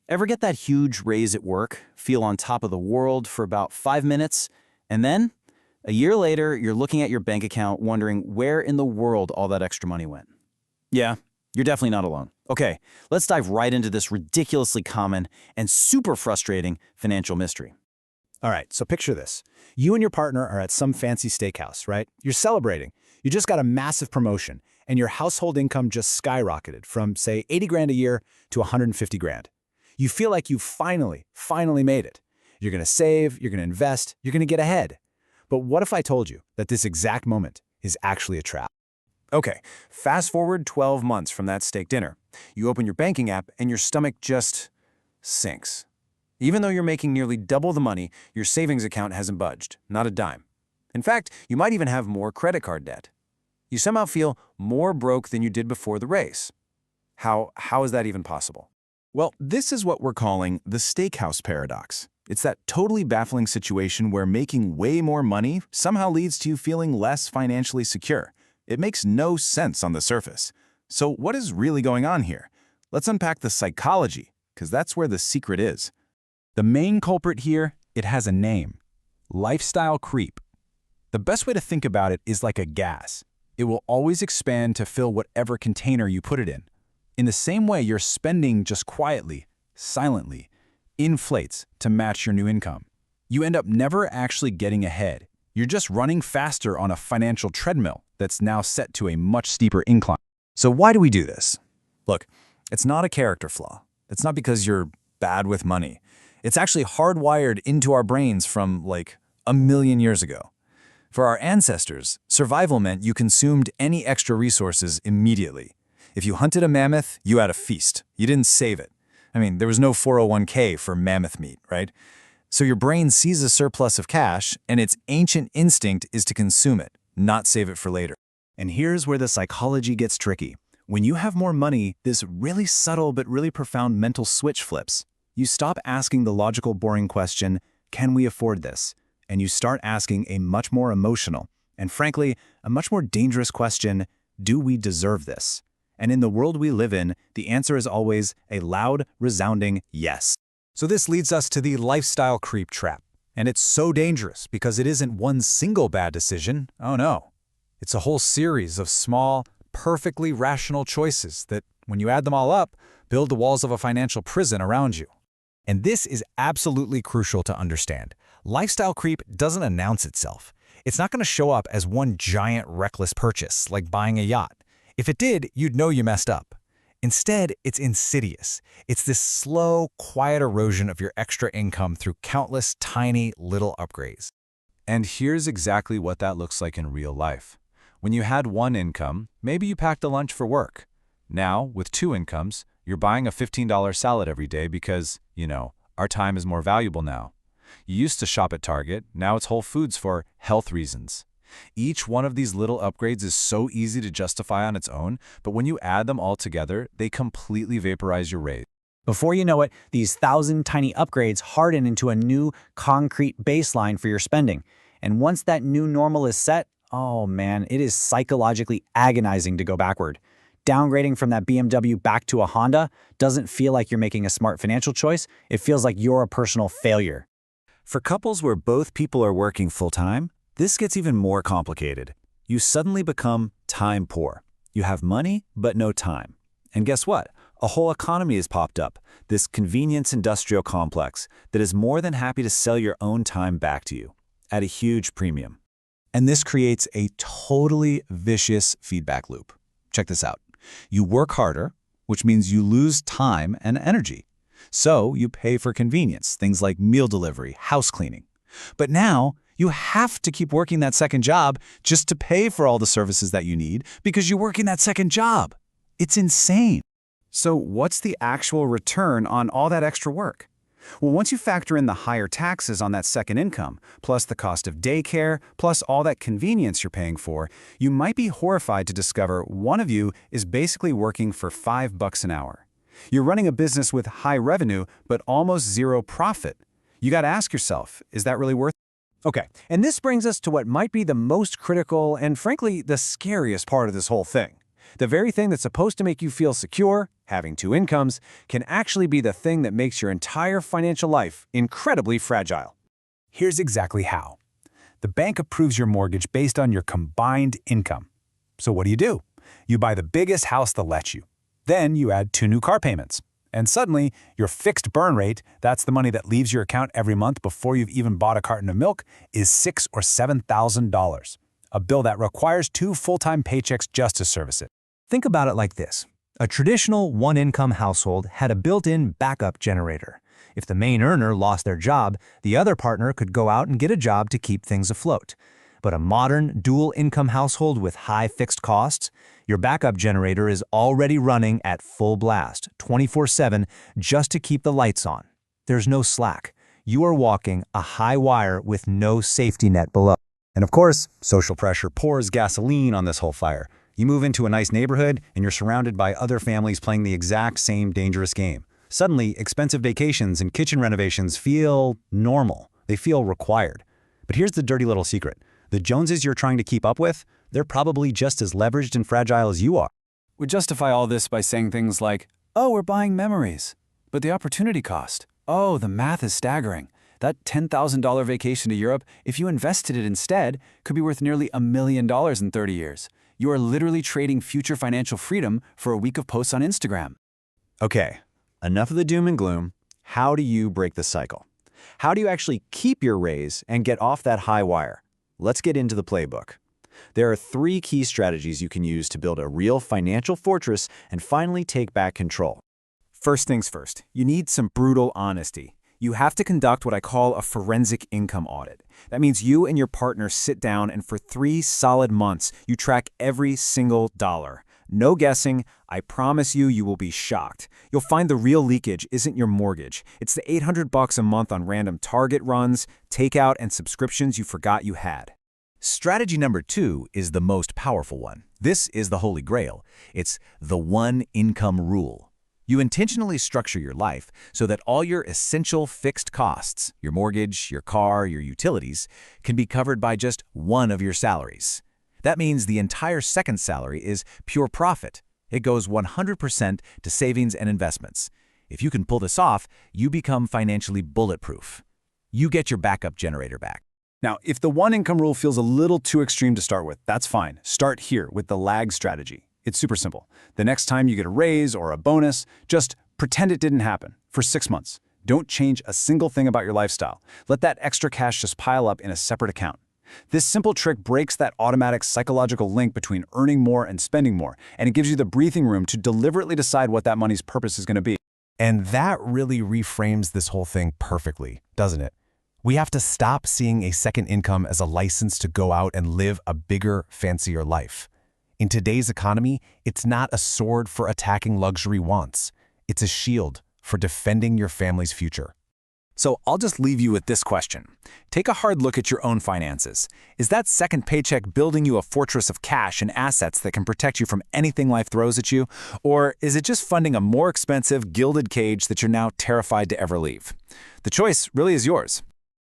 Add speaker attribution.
Speaker 1: Ever get that huge raise at work, feel on top of the world for about 5 minutes, and then, a year later, you're looking at your bank account wondering where in the world all that extra money went? Yeah, you're definitely not alone. Okay, let's dive right into this ridiculously common and super frustrating financial mystery.
Speaker 2: All right, so picture this. You and your partner are at some fancy steakhouse, right? You're celebrating. You just got a massive promotion, and your household income just skyrocketed from, say, 80 grand a year to 150 grand. You feel like you finally made it. You're going to save, you're going to invest, you're going to get ahead. But what if I told you that this exact moment is actually a trap?
Speaker 3: Okay, fast forward 12 months from that steak dinner. You open your banking app and your stomach just sinks. Even though you're making nearly double the money, your savings account hasn't budged, not a dime. In fact, you might even have more credit card debt. You somehow feel more broke than you did before the race. How is that even possible?
Speaker 4: Well, this is what we're calling the Steakhouse Paradox. It's that totally baffling situation where making way more money somehow leads to you feeling less financially secure. It makes no sense on the surface. So what is really going on here? Let's unpack the psychology, because that's where the secret is. The main culprit here, it has a name: lifestyle creep. The best way to think about it is like a gas. It will always expand to fill whatever container you put it in. In the same way, your spending just quietly, silently, inflates to match your new income. You end up never actually getting ahead. You're just running faster on a financial treadmill that's now set to a much steeper incline.
Speaker 3: So why do we do this? Look, it's not a character flaw. It's not because you're bad with money. It's actually hardwired into our brains from, like, a million years ago. For our ancestors, survival meant you consumed any extra resources immediately. If you hunted a mammoth, you had a feast. You didn't save it. I mean, there was no 401k for mammoth meat, right? So your brain sees a surplus of cash, and its ancient instinct is to consume it, not save it for later.
Speaker 2: And here's where the psychology gets tricky. When you have more money, this really subtle but really profound mental switch flips. You stop asking the logical, boring question, can we afford this? And you start asking a much more emotional, and frankly, a much more dangerous question, do we deserve this? And in the world we live in, the answer is always a loud, resounding yes.
Speaker 5: So this leads us to the lifestyle creep trap. And it's so dangerous because it isn't one single bad decision. Oh no. It's a whole series of small, perfectly rational choices that, when you add them all up, build the walls of a financial prison around you. And this is absolutely crucial to understand. Lifestyle creep doesn't announce itself. It's not going to show up as one giant reckless purchase, like buying a yacht. If it did, you'd know you messed up. Instead, it's insidious. It's this slow, quiet erosion of your extra income through countless tiny little upgrades.
Speaker 4: And here's exactly what that looks like in real life. When you had one income, maybe you packed a lunch for work. Now, with two incomes, you're buying a $15 salad every day because, our time is more valuable now. You used to shop at Target, now it's Whole Foods for health reasons. Each one of these little upgrades is so easy to justify on its own, but when you add them all together, they completely vaporize your raise.
Speaker 6: Before you know it, these 1,000 tiny upgrades harden into a new, concrete baseline for your spending. And once that new normal is set, oh man, it is psychologically agonizing to go backward. Downgrading from that BMW back to a Honda doesn't feel like you're making a smart financial choice. It feels like you're a personal failure.
Speaker 2: For couples where both people are working full-time, this gets even more complicated. You suddenly become time poor. You have money, but no time. And guess what? A whole economy has popped up, this convenience industrial complex that is more than happy to sell your own time back to you at a huge premium.
Speaker 4: And this creates a totally vicious feedback loop. Check this out. You work harder, which means you lose time and energy. So you pay for convenience, things like meal delivery, house cleaning. But now, you have to keep working that second job just to pay for all the services that you need because you're working that second job. It's insane.
Speaker 3: So what's the actual return on all that extra work? Well, once you factor in the higher taxes on that second income, plus the cost of daycare, plus all that convenience you're paying for, you might be horrified to discover one of you is basically working for $5 an hour. You're running a business with high revenue, but almost zero profit. You got to ask yourself, is that really worth it?
Speaker 5: Okay, and this brings us to what might be the most critical and frankly the scariest part of this whole thing. The very thing that's supposed to make you feel secure
Speaker 2: Having two incomes can actually be the thing that makes your entire financial life incredibly fragile.
Speaker 5: Here's exactly how. The bank approves your mortgage based on your combined income. So what do? You buy the biggest house they'll let you. Then you add 2 new car payments. And suddenly, your fixed burn rate, that's the money that leaves your account every month before you've even bought a carton of milk, is $6,000 or $7,000. A bill that requires 2 full-time paychecks just to service it.
Speaker 7: Think about it like this. A traditional one-income household had a built-in backup generator. If the main earner lost their job, the other partner could go out and get a job to keep things afloat. But a modern, dual-income household with high fixed costs, your backup generator is already running at full blast, 24/7, just to keep the lights on. There's no slack. You are walking a high wire with no safety net below.
Speaker 2: And of course, social pressure pours gasoline on this whole fire. You move into a nice neighborhood and you're surrounded by other families playing the exact same dangerous game. Suddenly, expensive vacations and kitchen renovations feel normal. They feel required. But here's the dirty little secret. The Joneses you're trying to keep up with, they're probably just as leveraged and fragile as you are.
Speaker 1: We justify all this by saying things like, oh, we're buying memories. But the opportunity cost, oh, the math is staggering. That $10,000 vacation to Europe, if you invested it instead, could be worth nearly $1 million in 30 years. You are literally trading future financial freedom for a week of posts on Instagram.
Speaker 2: Okay, enough of the doom and gloom. How do you break the cycle? How do you actually keep your raise and get off that high wire? Let's get into the playbook. There are 3 key strategies you can use to build a real financial fortress and finally take back control.
Speaker 1: First things first, you need some brutal honesty. You have to conduct what I call a forensic income audit. That means you and your partner sit down and for 3 solid months, you track every single dollar. No guessing, I promise you, you will be shocked. You'll find the real leakage isn't your mortgage. It's the $800 a month on random Target runs, takeout, and subscriptions you forgot you had.
Speaker 4: Strategy number 2 is the most powerful one. This is the holy grail. It's the one income rule. You intentionally structure your life so that all your essential fixed costs, your mortgage, your car, your utilities, can be covered by just one of your salaries. That means the entire second salary is pure profit. It goes 100% to savings and investments. If you can pull this off, you become financially bulletproof. You get your backup generator back.
Speaker 2: Now, if the one income rule feels a little too extreme to start with, that's fine. Start here with the lag strategy. It's super simple. The next time you get a raise or a bonus, just pretend it didn't happen for 6 months. Don't change a single thing about your lifestyle. Let that extra cash just pile up in a separate account. This simple trick breaks that automatic psychological link between earning more and spending more, and it gives you the breathing room to deliberately decide what that money's purpose is going to be.
Speaker 3: And that really reframes this whole thing perfectly, doesn't it? We have to stop seeing a second income as a license to go out and live a bigger, fancier life. In today's economy, it's not a sword for attacking luxury wants. It's a shield for defending your family's future.
Speaker 1: So I'll just leave you with this question. Take a hard look at your own finances. Is that second paycheck building you a fortress of cash and assets that can protect you from anything life throws at you? Or is it just funding a more expensive, gilded cage that you're now terrified to ever leave? The choice really is yours.